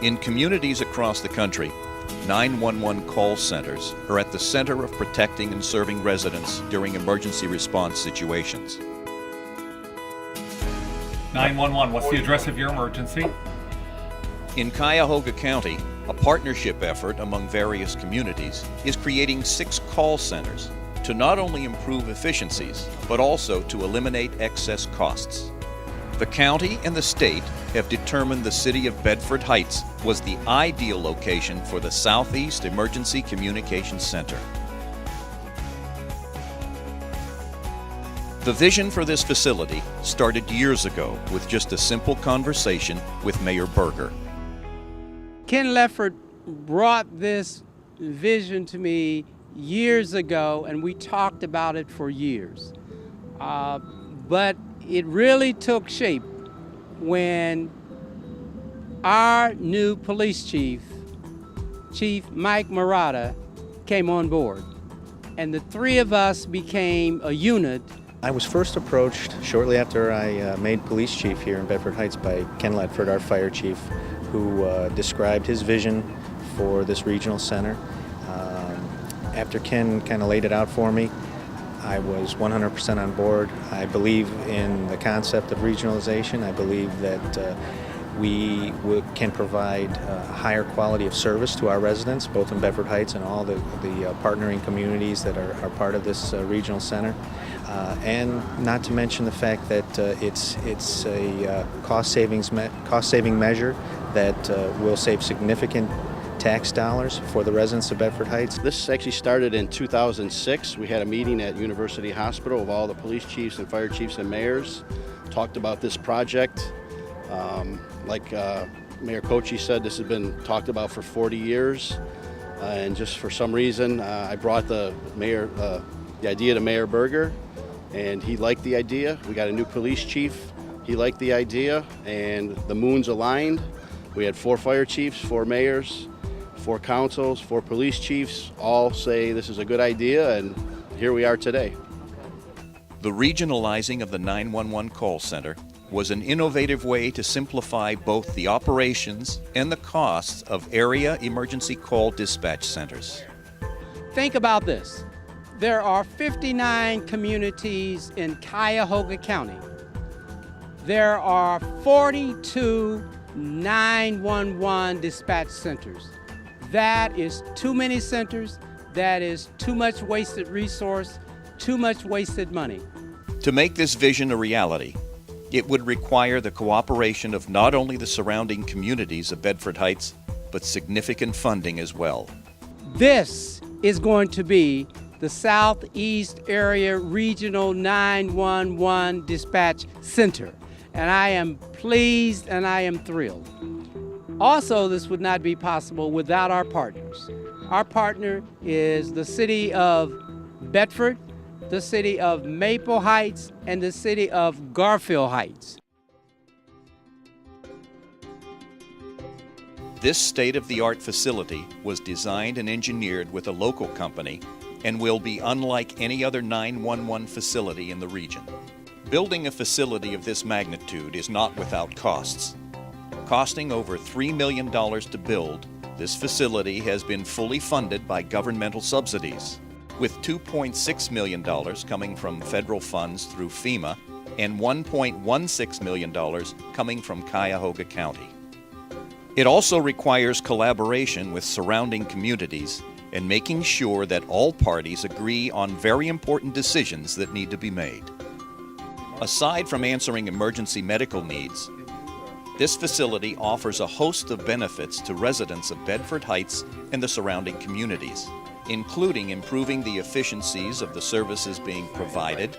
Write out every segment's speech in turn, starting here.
In communities across the country, 911 call centers are at the center of protecting and serving residents during emergency response situations. 911, what's the address of your emergency? In Cuyahoga County, a partnership effort among various communities is creating 6 call centers to not only improve efficiencies, but also to eliminate excess costs. The county and the state have determined the City of Bedford Heights was the ideal location for the Southeast Emergency Communications Center. The vision for this facility started years ago with just a simple conversation with Mayor Berger. Ken Leffert brought this vision to me years ago, and we talked about it for years. But it really took shape when our new police chief, Chief Mike Murata, came on board. And the 3 of us became a unit. I was first approached shortly after I made police chief here in Bedford Heights by Ken Ledford, our fire chief, who described his vision for this regional center. After Ken kind of laid it out for me, I was 100% on board. I believe in the concept of regionalization. I believe that we can provide a higher quality of service to our residents, both in Bedford Heights and all the partnering communities that are part of this regional center. And not to mention the fact that it's a cost-saving measure that will save significant tax dollars for the residents of Bedford Heights. This actually started in 2006. We had a meeting at University Hospital of all the police chiefs and fire chiefs and mayors, talked about this project. Like Mayor Kochi said, this has been talked about for 40 years. And just for some reason, I brought the idea to Mayor Berger, and he liked the idea. We got a new police chief. He liked the idea, and the moons aligned. We had 4 fire chiefs, 4 mayors, 4 councils, 4 police chiefs, all say this is a good idea, and here we are today. The regionalizing of the 911 call center was an innovative way to simplify both the operations and the costs of area emergency call dispatch centers. Think about this. There are 59 communities in Cuyahoga County. There are 42 911 dispatch centers. That is too many centers. That is too much wasted resource, too much wasted money. To make this vision a reality, it would require the cooperation of not only the surrounding communities of Bedford Heights, but significant funding as well. This is going to be the Southeast Area Regional 911 Dispatch Center. And I am pleased and I am thrilled. Also, this would not be possible without our partners. Our partner is the City of Bedford, the City of Maple Heights, and the City of Garfield Heights. This state-of-the-art facility was designed and engineered with a local company and will be unlike any other 911 facility in the region. Building a facility of this magnitude is not without costs. Costing over $3 million to build, this facility has been fully funded by governmental subsidies, with $2.6 million coming from federal funds through FEMA and $1.16 million coming from Cuyahoga County. It also requires collaboration with surrounding communities and making sure that all parties agree on very important decisions that need to be made. Aside from answering emergency medical needs, this facility offers a host of benefits to residents of Bedford Heights and the surrounding communities, including improving the efficiencies of the services being provided,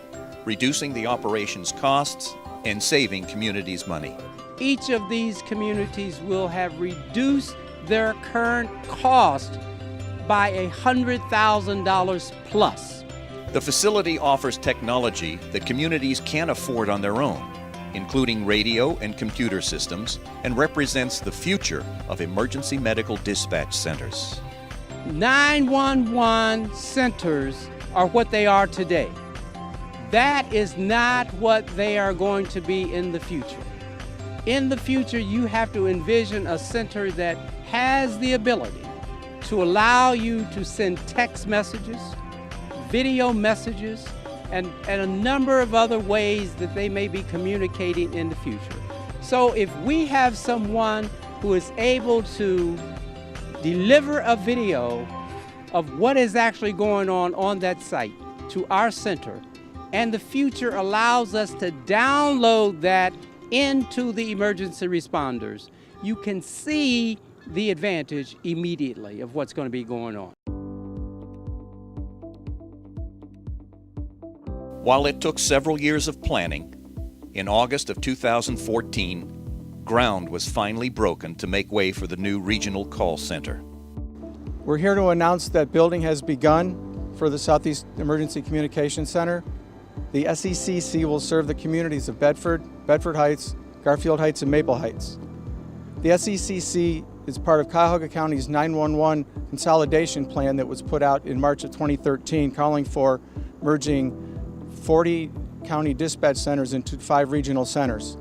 reducing the operations costs, and saving communities money. Each of these communities will have reduced their current cost by $100,000 plus. The facility offers technology that communities can't afford on their own, including radio and computer systems, and represents the future of emergency medical dispatch centers. 911 centers are what they are today. That is not what they are going to be in the future. In the future, you have to envision a center that has the ability to allow you to send text messages, video messages, and a number of other ways that they may be communicating in the future. So if we have someone who is able to deliver a video of what is actually going on that site to our center, and the future allows us to download that into the emergency responders, you can see the advantage immediately of what's going to be going on. While it took several years of planning, in August of 2014, ground was finally broken to make way for the new regional call center. We're here to announce that building has begun for the Southeast Emergency Communications Center. The SECC will serve the communities of Bedford, Bedford Heights, Garfield Heights, and Maple Heights. The SECC is part of Cuyahoga County's 911 consolidation plan that was put out in March of 2013, calling for merging 40 county dispatch centers into 5 regional centers.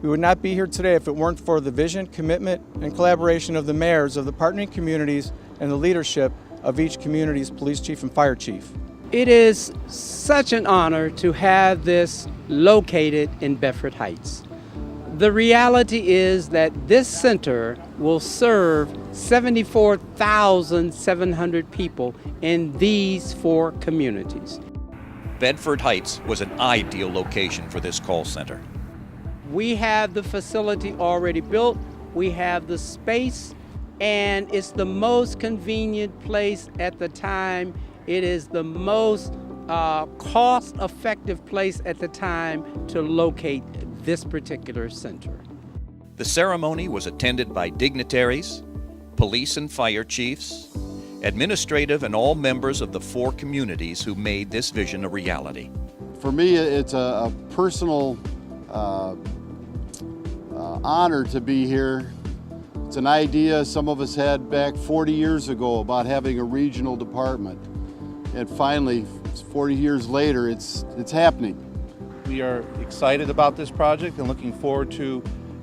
We would not be here today if it weren't for the vision, commitment, and collaboration of the mayors of the partnering communities and the leadership of each community's police chief and fire chief. It is such an honor to have this located in Bedford Heights. The reality is that this center will serve 74,700 people in these 4 communities. Bedford Heights was an ideal location for this call center. We have the facility already built, we have the space, and it's the most convenient place at the time. It is the most cost-effective place at the time to locate this particular center. The ceremony was attended by dignitaries, police and fire chiefs, administrative, and all members of the 4 communities who made this vision a reality. For me, it's a personal honor to be here. It's an idea some of us had back 40 years ago about having a regional department. And finally, 40 years later, it's happening. We are excited about this project and looking forward to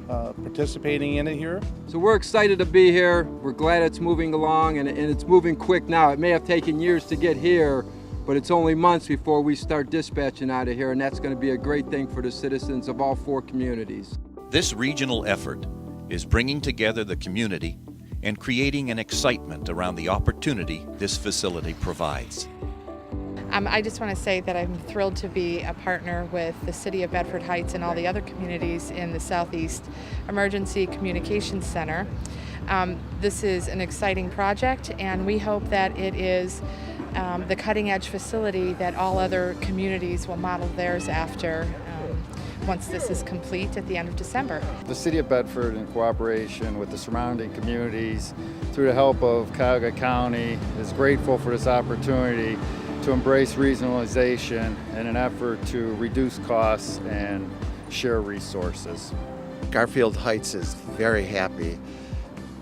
participating in it here. So we're excited to be here. We're glad it's moving along, and it's moving quick now. It may have taken years to get here, but it's only months before we start dispatching out of here, and that's going to be a great thing for the citizens of all 4 communities. This regional effort is bringing together the community and creating an excitement around the opportunity this facility provides. I just want to say that I'm thrilled to be a partner with the City of Bedford Heights and all the other communities in the Southeast Emergency Communications Center. This is an exciting project, and we hope that it is the cutting-edge facility that all other communities will model theirs after once this is complete at the end of December. The City of Bedford, in cooperation with the surrounding communities, through the help of Cuyahoga County, is grateful for this opportunity to embrace regionalization in an effort to reduce costs and share resources. Garfield Heights is very happy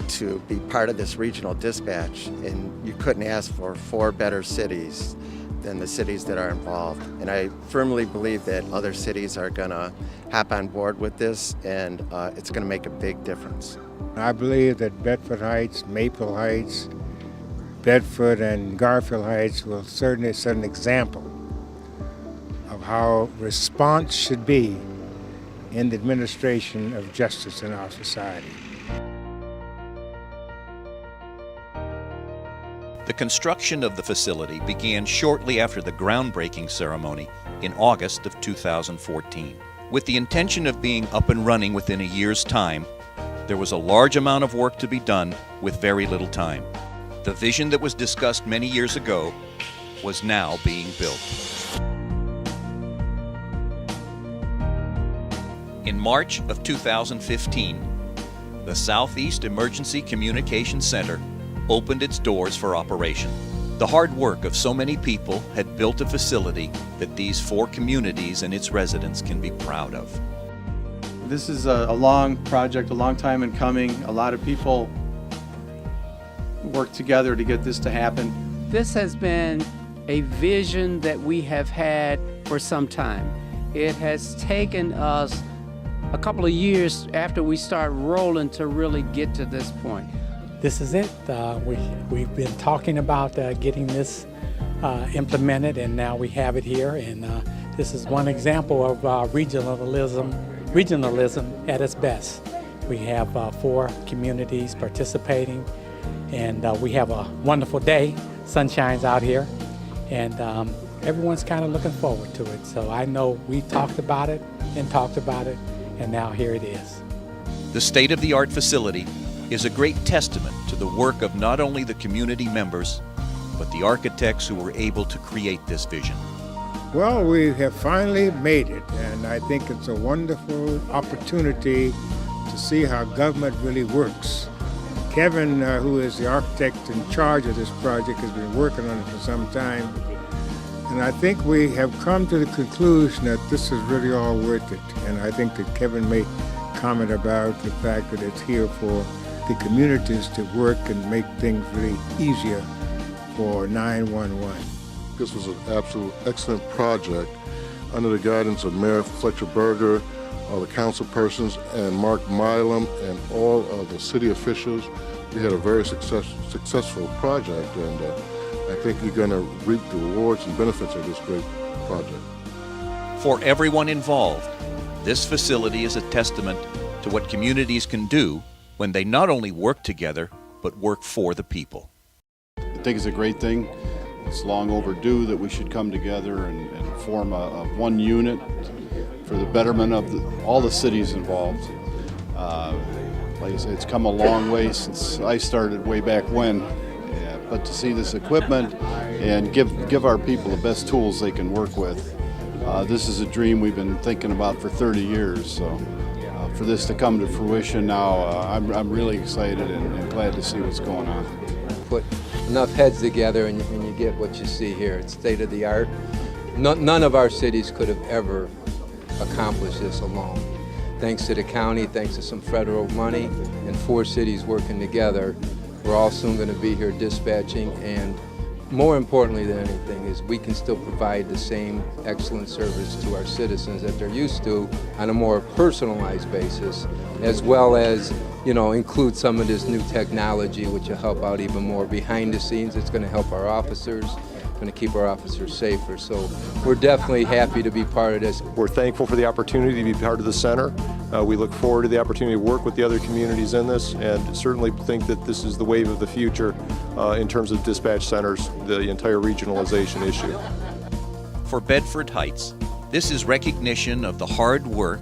to be part of this regional dispatch, and you couldn't ask for 4 better cities than the cities that are involved. And I firmly believe that other cities are going to hop on board with this, and it's going to make a big difference. I believe that Bedford Heights, Maple Heights, Bedford and Garfield Heights will certainly set an example of how response should be in the administration of justice in our society. The construction of the facility began shortly after the groundbreaking ceremony in August of 2014. With the intention of being up and running within a year's time, there was a large amount of work to be done with very little time. The vision that was discussed many years ago was now being built. In March of 2015, the Southeast Emergency Communications Center opened its doors for operation. The hard work of so many people had built a facility that these 4 communities and its residents can be proud of. This is a long project, a long time in coming. A lot of people worked together to get this to happen. This has been a vision that we have had for some time. It has taken us a couple of years after we start rolling to really get to this point. This is it. We've been talking about getting this implemented, and now we have it here. And this is one example of regionalism at its best. We have 4 communities participating, and we have a wonderful day. Sun shines out here, and everyone's kind of looking forward to it. So I know we talked about it, and now here it is. The state-of-the-art facility is a great testament to the work of not only the community members, but the architects who were able to create this vision. Well, we have finally made it, and I think it's a wonderful opportunity to see how government really works. Kevin, who is the architect in charge of this project, has been working on it for some time, and I think we have come to the conclusion that this is really all worth it. And I think that Kevin may comment about the fact that it's here for the communities to work and make things really easier for 911. This was an absolute excellent project under the guidance of Mayor Fletcher Berger, all the council persons, and Mark Milam, and all of the city officials. We had a very successful project, and I think you're going to reap the rewards and benefits of this great project. For everyone involved, this facility is a testament to what communities can do when they not only work together, but work for the people. I think it's a great thing. It's long overdue that we should come together and form a one unit for the betterment of all the cities involved. Like I said, it's come a long way since I started way back when. But to see this equipment and give our people the best tools they can work with, this is a dream we've been thinking about for 30 years. So for this to come to fruition now, I'm really excited and glad to see what's going on. Put enough heads together and you get what you see here. It's state of the art. None of our cities could have ever accomplished this alone. Thanks to the county, thanks to some federal money, and 4 cities working together, we're all soon going to be here dispatching, and more importantly than anything is we can still provide the same excellent service to our citizens that they're used to on a more personalized basis, as well as, you know, include some of this new technology which will help out even more behind the scenes. It's going to help our officers, going to keep our officers safer. So we're definitely happy to be part of this. We're thankful for the opportunity to be part of the center. We look forward to the opportunity to work with the other communities in this, and certainly think that this is the wave of the future in terms of dispatch centers, the entire regionalization issue. For Bedford Heights, this is recognition of the hard work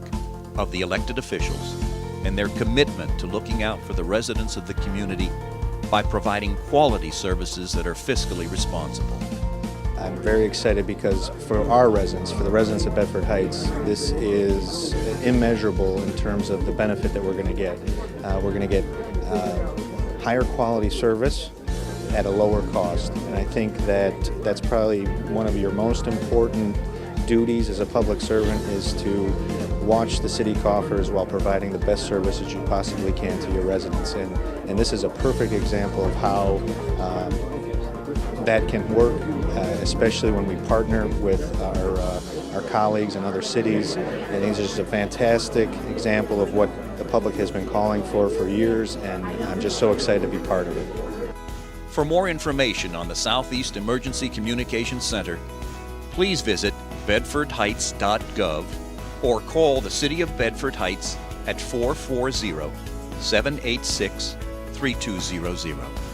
of the elected officials and their commitment to looking out for the residents of the community by providing quality services that are fiscally responsible. I'm very excited because for our residents, for the residents of Bedford Heights, this is immeasurable in terms of the benefit that we're going to get. We're going to get higher quality service at a lower cost, and I think that that's probably one of your most important duties as a public servant, is to watch the city coffers while providing the best service that you possibly can to your residents. And this is a perfect example of how that can work, especially when we partner with our colleagues in other cities. And this is just a fantastic example of what the public has been calling for years, and I'm just so excited to be part of it. For more information on the Southeast Emergency Communications Center, please visit bedfordheights.gov or call the City of Bedford Heights at 440-786-3200.